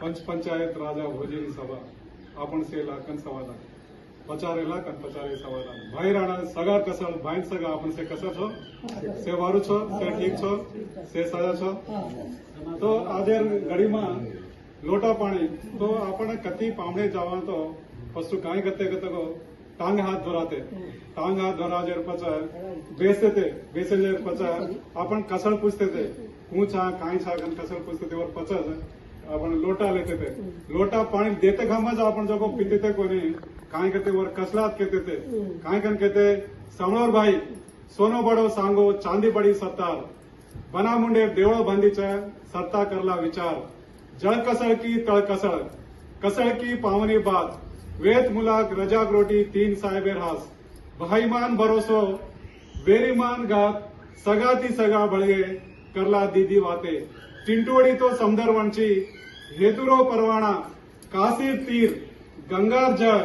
पंचायत राजा भोजनी सभा आपण से लाखन सवाला पचारे लाख आणि पचारे सवाला भाई राणा सगा कसळ भाई सगा आपण से कसर छो से वारू छो से ठीक छो से सजा छो तो આજે ઘડીમાં લોટા પાણી તો આપણે કતી પામણે જવા તો પશુ કાંઈ કરते करते को टांग हाथ धराजेर पचा बेसते थे बेसेजेर पचा आपण कसळ पूछते थे कू छा काई छा कसळ पूछते थे और पचा आपण लोटा लेते थे लोटा पानी देते घामा जो आपण जो पीते थे कोनी काई करते और कसलात कहते थे काई कन कहते समणोर भाई सोनो बड़ो सांगो चांदी बड़ी सत्तार बना मुंडे देवळो बांधीचा सत्ता करला विचार जळ कसळ की तळ कसळ कसळ की पावनी बात वेद मुलाक रजाक रोटी तीन साहेबेर हास भाईमान भरोसो बेरीमान घात सगाती सगा बळगे करला दीदी वाते चिंटोड़ी तो समदर वंची हेतुरो परवाणा काशीर तीर गंगार जळ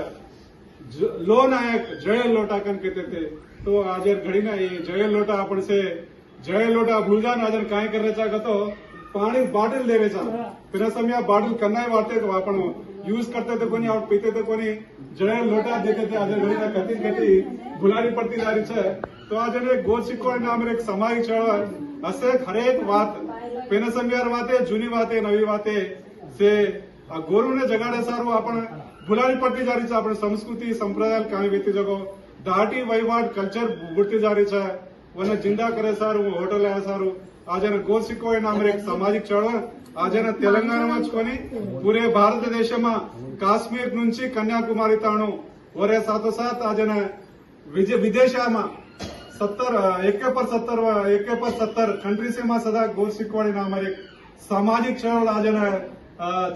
लो नायक जय लोटा कन कहते थे तो आज घड़ी ना ये जय लोटा अपन से जय लोटा भूल जान आज काय करायचा का तो पाणी बाटल देवेचा फिर समय बाटल करना ही वाटते तो आपण यूज करते थे कोणी और पीते थे कोणी जय लोटा देते थे आज घड़ी ना कती कती भुलारी पड़ती जा रही है तो आज गोर शिकवण नाम एक सामाजिक चळवळ असे हरेक बात पेनसंग्यार वाते जुनी वाते नवी वाते से गोरूने जगाडे सारू आपण भुलारी पड़ती जा रही है आपण संस्कृति संप्रदाय कामी व्यक्ति जगो दाटी वहीवाट कल्चर बुड़ती जा रही है वने जिंदा करे सारू होटल आया सारू आज गोर शिकवण नाम एक सामाजिक चळवळ आज तेलंगाणा पूरे भारत देश में काश्मीर नुंची कन्याकुमारी ताणु और साथोसाथ आज विदेशा में 70 कंट्री से में सदा गोर शिकवाड़ी नाम एक सामाजिक चळवळ आज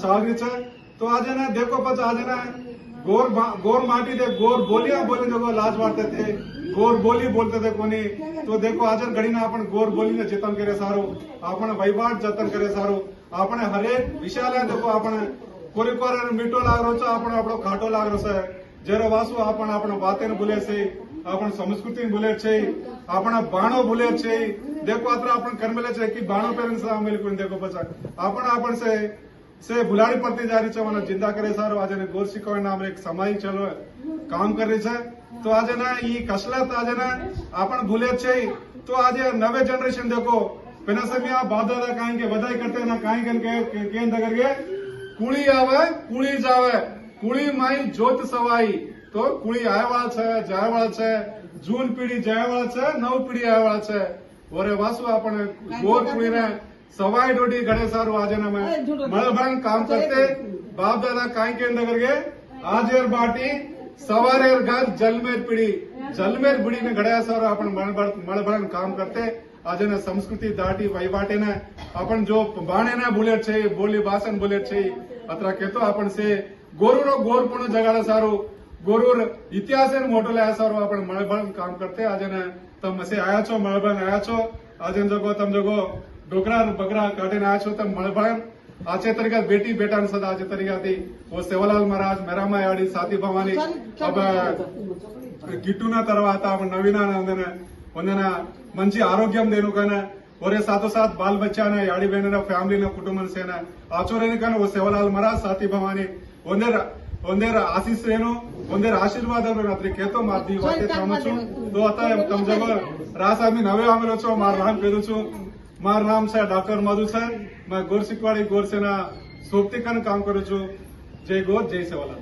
चाल रही है तो आज देखो पच आज गोर माटी दे गोर बोलियां बोले देखो लाज मारते थे गोर बोली बोलते थे कोनी तो देखो आज घड़ी ना अपन गोर बोली ने जतन करे सारो आपण वहीवाट जतन करे सारो आपण हरेक विषयाला देखो आपण कोरीकोर मीठो लागरो छो आपण आपणो खाटो लागरो छे जरे वासु आपण आपण वातेन भूले छे आपण संस्कृति भूले छे आपण बाणो भूले छे देखो अत्र आपण कर्मेले छे कि बाणो पेरन से आमेल कोन देखो पछा आपण से भुलाड़ी पड़ती जा रही है वना जिंदा करे सारो आज गोर शिकवण नाम एक सामाजिक चळवळ काम कर रही है तो आज ई कसलत आज आपण भूले छे तो आज नवे जनरेशन देखो पेना समय बाप दादा काई के बधाई करते ना काई कन के करके कुड़ी आवे कुड़ी जावे कुड़ी माई जोत सवाई तो कुड़ी आयवाळ छे जायवाळ छे जून पीढ़ी जायवाळ छे नव पीढ़ी आयवाळ छे ओरे वासु आपण गोर कुड़ी ने सवाई डोडी घड़े सारू आज मळभंग काम करते बाप दादा काई के करके आजेर बाटी सवारेर घर जलमेर पीढ़ी ने घड़े सारू आपण मळभंग काम करते आज संस्कृति दाटी वहीवाटे ने अपन जो बाणे ने बोले छे बोली भाषण बोले छे अत्र कहतो आपण से गोरुरो गोरपण जगाडे सारू गोरुर इतिहास मोटो लाया सारू आपण मळभंग काम करते आज तम से आया छो मळभंग आया छो आज जगो तम जगो डोकरा बकरा काटे आया छो तम मळभंग आचे तरीका बेटी बेटा सदा आचे तरीका थी वो सेवालाल महाराज मेरामा याड़ी साथी भवानी अब गिट्टूना तरवाता नवीना ಒಂದನ ಮಂచి ಆರೋಗ್ಯಂ ದೇನುಕನ ಒರೆ ಸಾಥೋಸಾಥ್ ಬಾಲ್ ಬಚ್ಚಾನ ಯಾಡಿ ಬೇನನ ಫ್ಯಾಮಿಲಿನ ಕುಟುಂಬನ ಸೇನ ಆಚೋರೇನ ಕನ ಓ ಸೇವಲಾಲ್ ಮಹಾರಾಜ್ ಸಾಥಿ ಭವಾನಿ ಒಂದೇರ ಆಶೀಸ್ ರೇನು ಒಂದೇರ ಆಶೀರ್ವಾದ ಅದ್ರ ಕೇतो ಮಾರ್ದಿ ವಾತೆ ತಮಚು तो आता तम जगो रास आम्ही नवे आमेलो छो मार नाम पेदु छु मार नाम से डॉक्टर मधु सर मैं गोर शिकवाड़ी गोर सेना सोपती कन काम करू छु जय गोर जय सेवालाल।